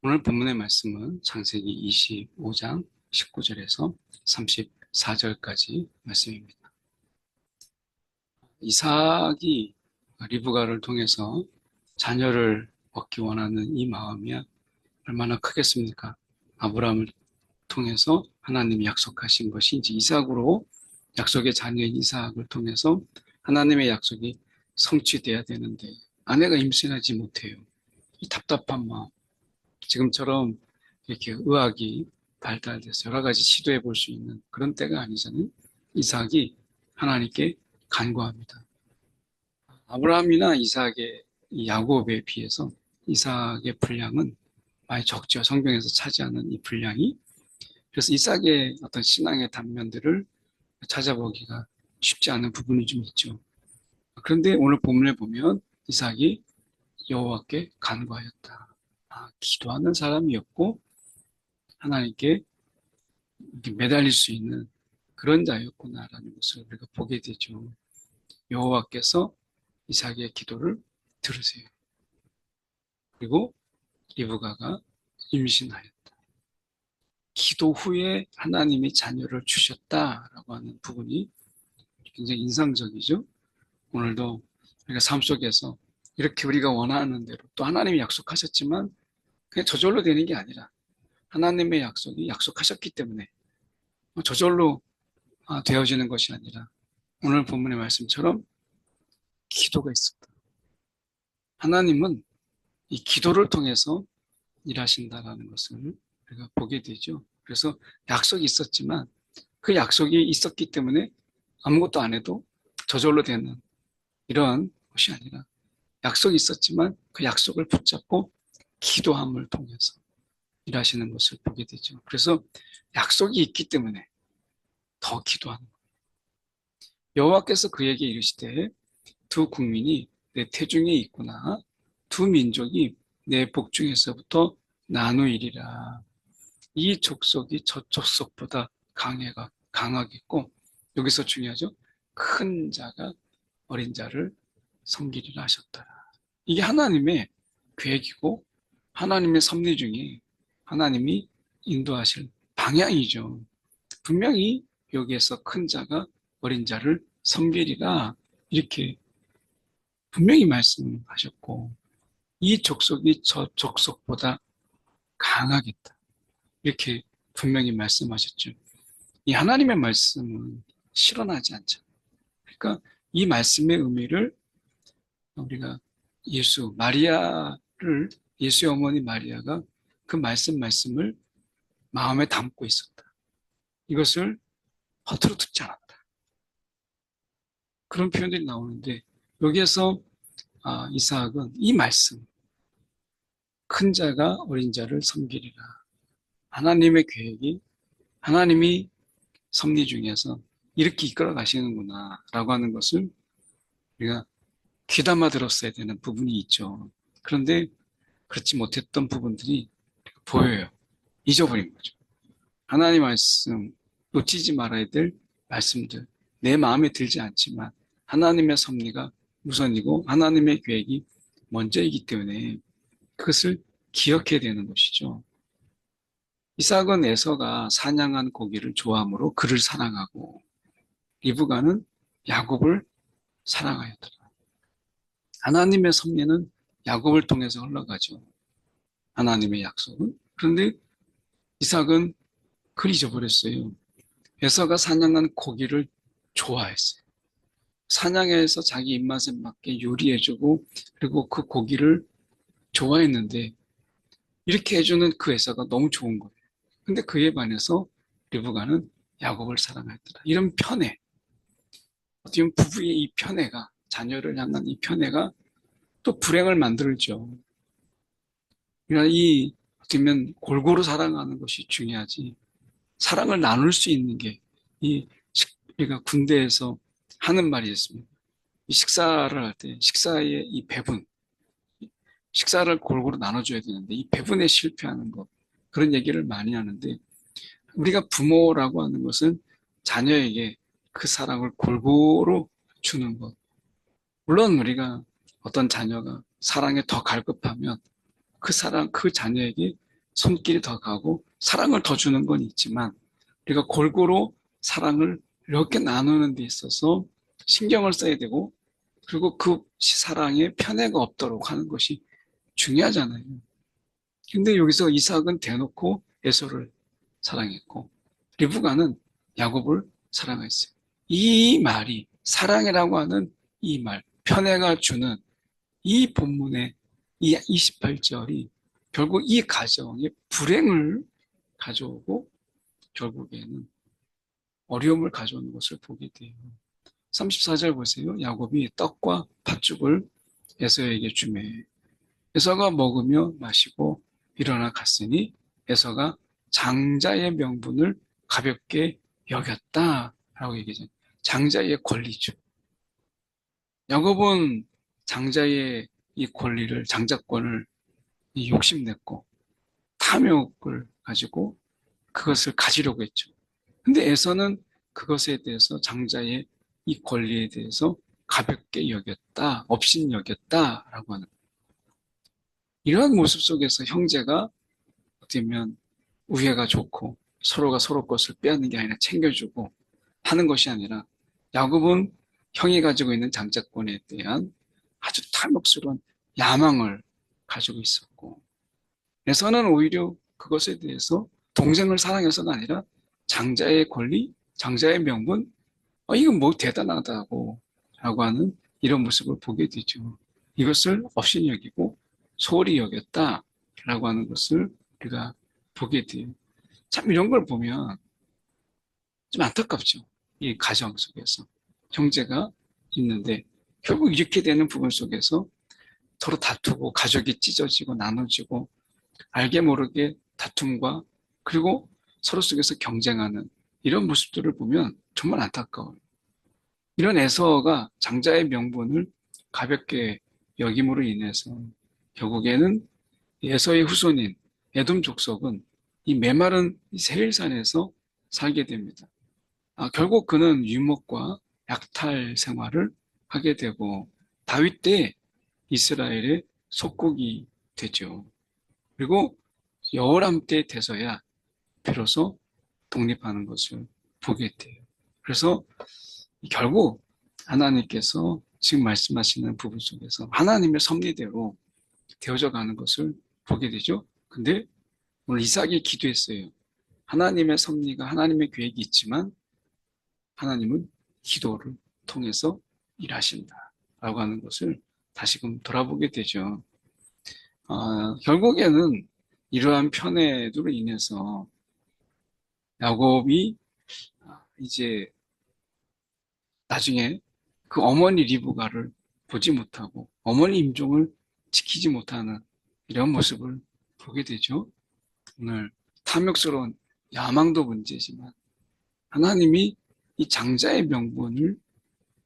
오늘 본문의 말씀은 창세기 25장 19절에서 34절까지 말씀입니다. 이삭이 리브가를 통해서 자녀를 얻기 원하는 이 마음이 얼마나 크겠습니까? 아브라함을 통해서 하나님이 약속하신 것이 이제 이삭으로 약속의 자녀인 이삭을 통해서 하나님의 약속이 성취돼야 되는데 아내가 임신하지 못해요. 이 답답한 마음. 지금처럼 이렇게 의학이 발달돼서 여러 가지 시도해 볼 수 있는 그런 때가 아니잖아요. 이삭이 하나님께 간구합니다. 아브라함이나 이삭의 야곱에 비해서 이삭의 분량은 많이 적죠. 성경에서 차지하는 이 분량이. 그래서 이삭의 어떤 신앙의 단면들을 찾아보기가 쉽지 않은 부분이 좀 있죠. 그런데 오늘 본문에 보면 이삭이 여호와께 간구하였다. 기도하는 사람이었고 하나님께 매달릴 수 있는 그런 자였구나라는 것을 우리가 보게 되죠. 여호와께서 이삭의 기도를 들으세요. 그리고 리브가가 임신하였다. 기도 후에 하나님이 자녀를 주셨다라고 하는 부분이 굉장히 인상적이죠. 오늘도 우리가 삶 속에서 이렇게 우리가 원하는 대로 또 하나님이 약속하셨지만 그냥 저절로 되는 게 아니라 하나님의 약속이 약속하셨기 때문에 저절로 되어지는 것이 아니라 오늘 본문의 말씀처럼 기도가 있었다. 하나님은 이 기도를 통해서 일하신다라는 것을 우리가 보게 되죠. 그래서 약속이 있었지만 그 약속이 있었기 때문에 아무것도 안 해도 저절로 되는 이런 것이 아니라 약속이 있었지만 그 약속을 붙잡고 기도함을 통해서 일하시는 것을 보게 되죠. 그래서 약속이 있기 때문에 더 기도하는 거예요. 여호와께서 그에게 이르시되 두 국민이 내 태중에 있구나. 두 민족이 내 복중에서부터 나누이리라. 이 족속이 저 족속보다 강하겠고, 여기서 중요하죠. 큰 자가 어린 자를 섬기리라 하셨더라. 이게 하나님의 계획이고, 하나님의 섭리 중에 하나님이 인도하실 방향이죠. 분명히 여기에서 큰 자가 어린 자를 섬기리라. 이렇게 분명히 말씀하셨고, 이 족속이 저 족속보다 강하겠다. 이렇게 분명히 말씀하셨죠. 이 하나님의 말씀은 실현하지 않죠. 그러니까 이 말씀의 의미를 우리가 예수의 어머니 마리아가 그 말씀을 마음에 담고 있었다. 이것을 허투루 듣지 않았다. 그런 표현들이 나오는데 여기에서 이삭은 이 말씀, 큰 자가 어린 자를 섬기리라. 하나님의 계획이 하나님이 섭리 중에서 이렇게 이끌어 가시는구나 라고 하는 것을 우리가 귀담아 들었어야 되는 부분이 있죠. 그런데 그렇지 못했던 부분들이 보여요. 잊어버린 거죠. 하나님 말씀, 놓치지 말아야 될 말씀들, 내 마음에 들지 않지만 하나님의 섭리가 우선이고 하나님의 계획이 먼저이기 때문에 그것을 기억해야 되는 것이죠. 이삭은 에서가 사냥한 고기를 좋아하므로 그를 사랑하고 리브가는 야곱을 사랑하였더라. 하나님의 섭리는 야곱을 통해서 흘러가죠. 하나님의 약속은. 그런데 이삭은 그걸 잊어버렸어요. 에서가 사냥한 고기를 좋아했어요. 사냥해서 자기 입맛에 맞게 요리해주고 그리고 그 고기를 좋아했는데 이렇게 해주는 그 에서가 너무 좋은 거예요. 근데 그에 반해서 리브가는 야곱을 사랑했더라. 이런 편애, 어떻게 보면 부부의 이 편애가 자녀를 향한 이 편애가 또 불행을 만들죠. 그러니까 이 어떻게 보면 골고루 사랑하는 것이 중요하지. 사랑을 나눌 수 있는 게 이 우리가 군대에서 하는 말이 있습니다. 식사를 할 때 식사의 이 배분, 식사를 골고루 나눠줘야 되는데 이 배분에 실패하는 것 그런 얘기를 많이 하는데 우리가 부모라고 하는 것은 자녀에게 그 사랑을 골고루 주는 것. 물론 우리가 어떤 자녀가 사랑에 더 갈급하면 그 사랑, 그 자녀에게 손길이 더 가고 사랑을 더 주는 건 있지만 우리가 골고루 사랑을 이렇게 나누는 데 있어서 신경을 써야 되고 그리고 그 사랑에 편애가 없도록 하는 것이 중요하잖아요. 근데 여기서 이삭은 대놓고 에서를 사랑했고 리브가는 야곱을 사랑했어요. 이 말이 사랑이라고 하는 이 말, 편애가 주는 이 본문의 이 28절이 결국 이 가정에 불행을 가져오고 결국에는 어려움을 가져오는 것을 보게 돼요. 34절 보세요. 야곱이 떡과 팥죽을 에서에게 주매 에서가 먹으며 마시고 일어나 갔으니 에서가 장자의 명분을 가볍게 여겼다라고 얘기하죠. 장자의 권리죠. 야곱은 장자의 이 권리를 장자권을 욕심냈고 탐욕을 가지고 그것을 가지려고 했죠. 근데 에서는 그것에 대해서 장자의 이 권리에 대해서 가볍게 여겼다, 업신여겼다라고 하는 이러한 모습 속에서 형제가 어떻게 보면 우애가 좋고 서로가 서로 것을 빼앗는 게 아니라 챙겨주고 하는 것이 아니라 야곱은 형이 가지고 있는 장자권에 대한 아주 탐욕스러운 야망을 가지고 있었고 에서는 오히려 그것에 대해서 동생을 사랑해서가 아니라 장자의 권리, 장자의 명분, 이건 뭐 대단하다고 라고 하는 이런 모습을 보게 되죠. 이것을 업신 여기고 소홀히 여겼다라고 하는 것을 우리가 보게 돼요. 참 이런 걸 보면 좀 안타깝죠. 이 가정 속에서 형제가 있는데 결국 이렇게 되는 부분 속에서 서로 다투고 가족이 찢어지고 나눠지고 알게 모르게 다툼과 그리고 서로 속에서 경쟁하는 이런 모습들을 보면 정말 안타까워요. 이런 에서가 장자의 명분을 가볍게 여김으로 인해서 결국에는 에서의 후손인 에돔 족속은 이 메마른 세일산에서 살게 됩니다. 결국 그는 유목과 약탈 생활을 하게 되고 다윗 때 이스라엘의 속국이 되죠. 그리고 여호람 때 돼서야 비로소 독립하는 것을 보게 돼요. 그래서 결국 하나님께서 지금 말씀하시는 부분 속에서 하나님의 섭리대로 되어져 가는 것을 보게 되죠. 근데 오늘 이삭이 기도했어요. 하나님의 섭리가 하나님의 계획이 있지만 하나님은 기도를 통해서 일하신다 라고 하는 것을 다시금 돌아보게 되죠. 결국에는 이러한 편애로 인해서 야곱이 이제 나중에 그 어머니 리브가를 보지 못하고 어머니 임종을 지키지 못하는 이런 모습을 보게 되죠. 오늘 탐욕스러운 야망도 문제지만 하나님이 이 장자의 명분을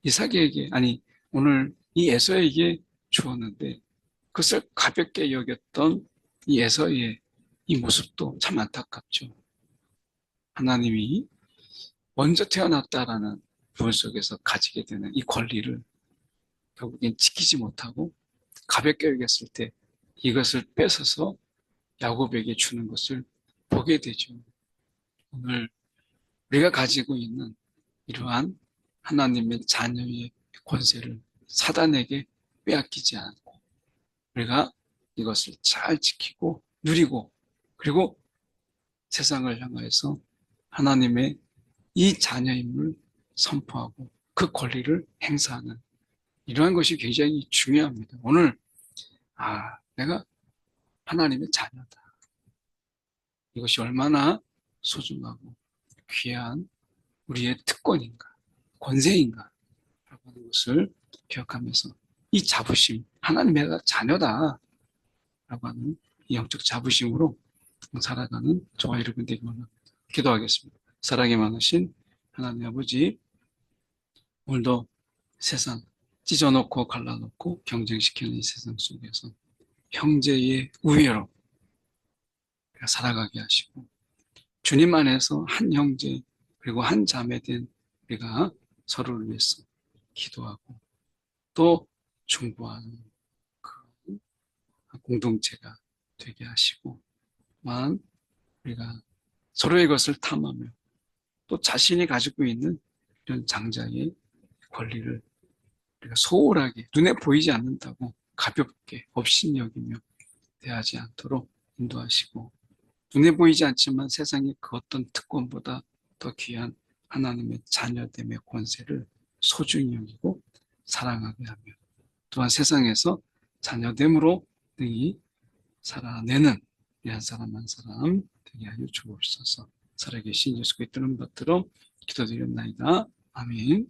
이삭에게 아니 오늘 이 에서에게 주었는데 그것을 가볍게 여겼던 이 에서의 이 모습도 참 안타깝죠. 하나님이 먼저 태어났다라는 부분 속에서 가지게 되는 이 권리를 결국엔 지키지 못하고 가볍게 여겼을 때 이것을 뺏어서 야곱에게 주는 것을 보게 되죠. 오늘 우리가 가지고 있는 이러한 하나님의 자녀의 권세를 사단에게 빼앗기지 않고 우리가 이것을 잘 지키고 누리고 그리고 세상을 향하여서 하나님의 이 자녀임을 선포하고 그 권리를 행사하는 이러한 것이 굉장히 중요합니다. 오늘 내가 하나님의 자녀다. 이것이 얼마나 소중하고 귀한 우리의 특권인가, 권세인가 라고 하는 것을 기억하면서 이 자부심, 하나님의 자녀다 라고 하는 이 영적 자부심으로 살아가는 저와 여러분 되기를 기도하겠습니다. 사랑이 많으신 하나님 아버지, 오늘도 세상 찢어놓고 갈라놓고 경쟁시키는 이 세상 속에서 형제의 우애로 살아가게 하시고 주님 안에서 한 형제 그리고 한 자매 된 우리가 서로를 위해서 기도하고 또 중보하는 그 공동체가 되게 하시고 우리가 서로의 것을 탐하며 또 자신이 가지고 있는 이런 장자의 권리를 우리가 소홀하게 눈에 보이지 않는다고 가볍게 업신여기며 대하지 않도록 인도하시고, 눈에 보이지 않지만 세상의 그 어떤 특권보다 더 귀한 하나님의 자녀됨의 권세를 소중히 여기고 사랑하게 하며, 또한 세상에서 자녀됨으로 능히 살아내는 우리 한 사람 한 사람 되게 하여 주옵소서. 살아계신 예수 그리스도를 받들어 기도드렸나이다. 아멘.